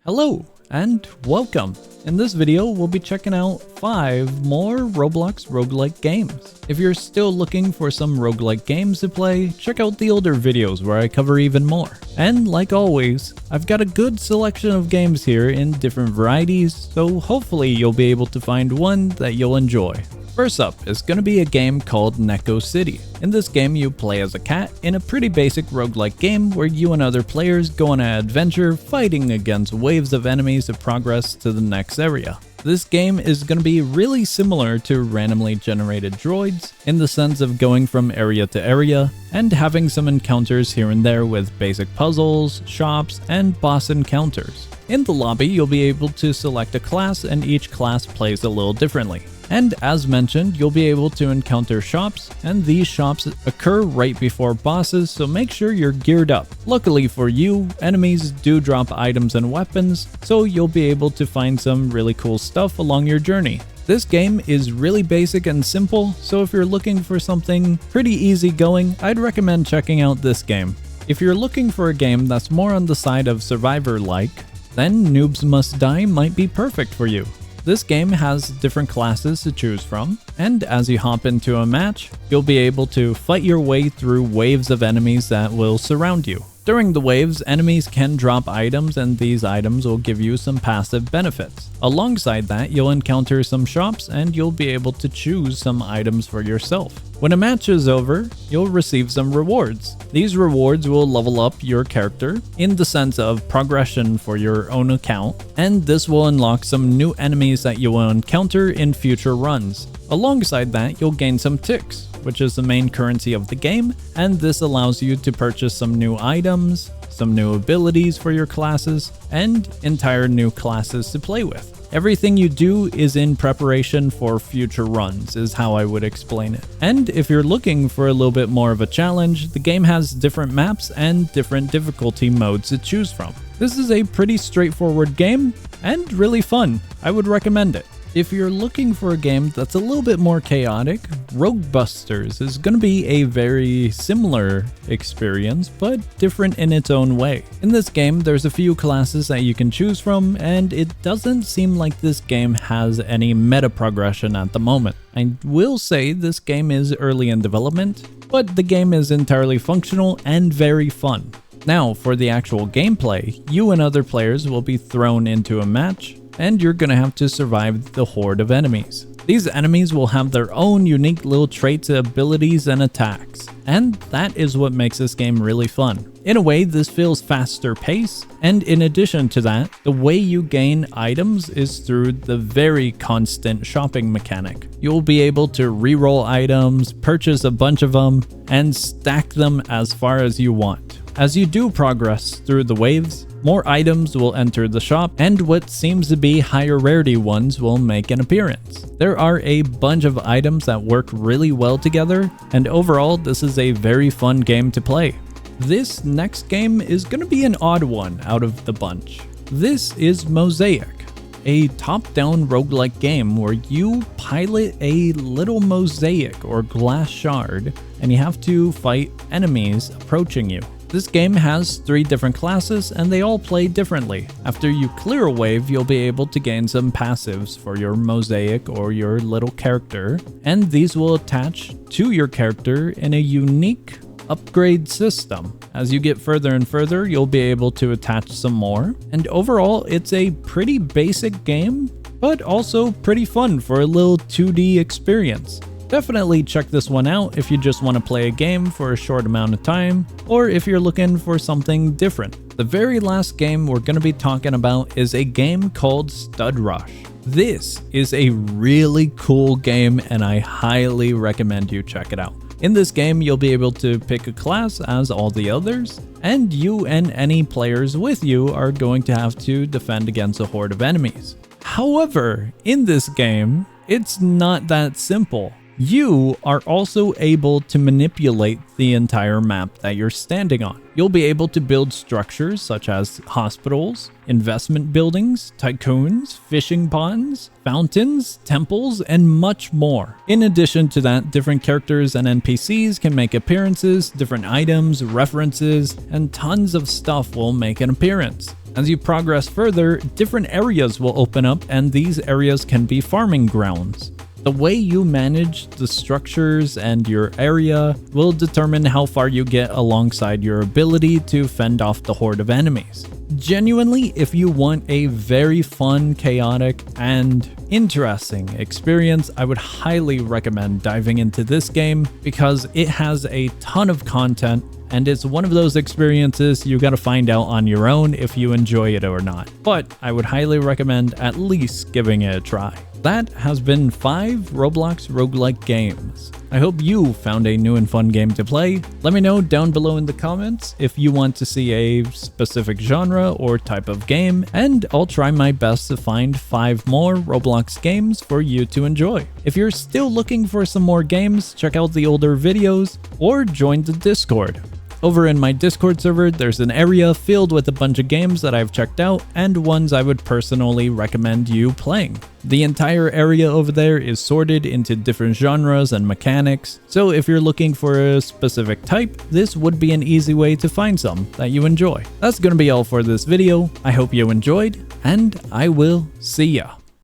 Hello and welcome. In this video, we'll be checking out 5 more Roblox Roguelike games. If you're still looking for some roguelike games to play, check out the older videos where I cover even more. And like always, I've got a good selection of games here in different varieties, so hopefully you'll be able to find one that you'll enjoy. First up is going to be a game called Neco City. In this game, you play as a cat in a pretty basic roguelike game where you and other players go on an adventure fighting against waves of enemies to progress to the next area. This game is going to be really similar to randomly generated droids in the sense of going from area to area and having some encounters here and there with basic puzzles, shops, and boss encounters. In the lobby, you'll be able to select a class and each class plays a little differently. And as mentioned, you'll be able to encounter shops, and these shops occur right before bosses, so make sure you're geared up. Luckily for you, enemies do drop items and weapons, so you'll be able to find some really cool stuff along your journey. This game is really basic and simple, so if you're looking for something pretty easygoing, I'd recommend checking out this game. If you're looking for a game that's more on the side of survivor-like, then Noobs Must Die might be perfect for you. This game has different classes to choose from, and as you hop into a match, you'll be able to fight your way through waves of enemies that will surround you. During the waves, enemies can drop items and these items will give you some passive benefits. Alongside that, you'll encounter some shops and you'll be able to choose some items for yourself. When a match is over, you'll receive some rewards. These rewards will level up your character in the sense of progression for your own account, and this will unlock some new enemies that you will encounter in future runs. Alongside that, you'll gain some ticks, which is the main currency of the game, and this allows you to purchase some new items, some new abilities for your classes, and entire new classes to play with. Everything you do is in preparation for future runs, is how I would explain it. And if you're looking for a little bit more of a challenge, the game has different maps and different difficulty modes to choose from. This is a pretty straightforward game and really fun. I would recommend it. If you're looking for a game that's a little bit more chaotic, Roguebusters is going to be a very similar experience, but different in its own way. In this game, there's a few classes that you can choose from, and it doesn't seem like this game has any meta progression at the moment. I will say this game is early in development, but the game is entirely functional and very fun. Now, for the actual gameplay, you and other players will be thrown into a match, and you're gonna have to survive the horde of enemies. These enemies will have their own unique little traits, abilities, and attacks, and that is what makes this game really fun. In a way, this feels faster paced, and in addition to that, the way you gain items is through the very constant shopping mechanic. You'll be able to reroll items, purchase a bunch of them, and stack them as far as you want. As you do progress through the waves, more items will enter the shop, and what seems to be higher rarity ones will make an appearance. There are a bunch of items that work really well together, and overall this is a very fun game to play. This next game is going to be an odd one out of the bunch. This is Mosaic, a top-down roguelike game where you pilot a little mosaic or glass shard, and you have to fight enemies approaching you. This game has 3 different classes and they all play differently. After you clear a wave, you'll be able to gain some passives for your mosaic or your little character, and these will attach to your character in a unique upgrade system. As you get further and further, you'll be able to attach some more, and overall it's a pretty basic game, but also pretty fun for a little 2D experience. Definitely check this one out if you just want to play a game for a short amount of time, or if you're looking for something different. The very last game we're going to be talking about is a game called Stud Rush. This is a really cool game and I highly recommend you check it out. In this game, you'll be able to pick a class as all the others, and you and any players with you are going to have to defend against a horde of enemies. However, in this game, it's not that simple. You are also able to manipulate the entire map that you're standing on. You'll be able to build structures such as hospitals, investment buildings, tycoons, fishing ponds, fountains, temples, and much more. In addition to that, different characters and NPCs can make appearances, different items, references, and tons of stuff will make an appearance. As you progress further, different areas will open up, and these areas can be farming grounds. The way you manage the structures and your area will determine how far you get alongside your ability to fend off the horde of enemies. Genuinely, if you want a very fun, chaotic, and interesting experience, I would highly recommend diving into this game because it has a ton of content, and it's one of those experiences you gotta find out on your own if you enjoy it or not. But I would highly recommend at least giving it a try. That has been 5 Roblox roguelike games. I hope you found a new and fun game to play. Let me know down below in the comments if you want to see a specific genre or type of game, and I'll try my best to find 5 more Roblox games for you to enjoy. If you're still looking for some more games, check out the older videos or join the Discord. Over in my Discord server, there's an area filled with a bunch of games that I've checked out and ones I would personally recommend you playing. The entire area over there is sorted into different genres and mechanics, so if you're looking for a specific type, this would be an easy way to find some that you enjoy. That's gonna be all for this video. I hope you enjoyed, and I will see ya.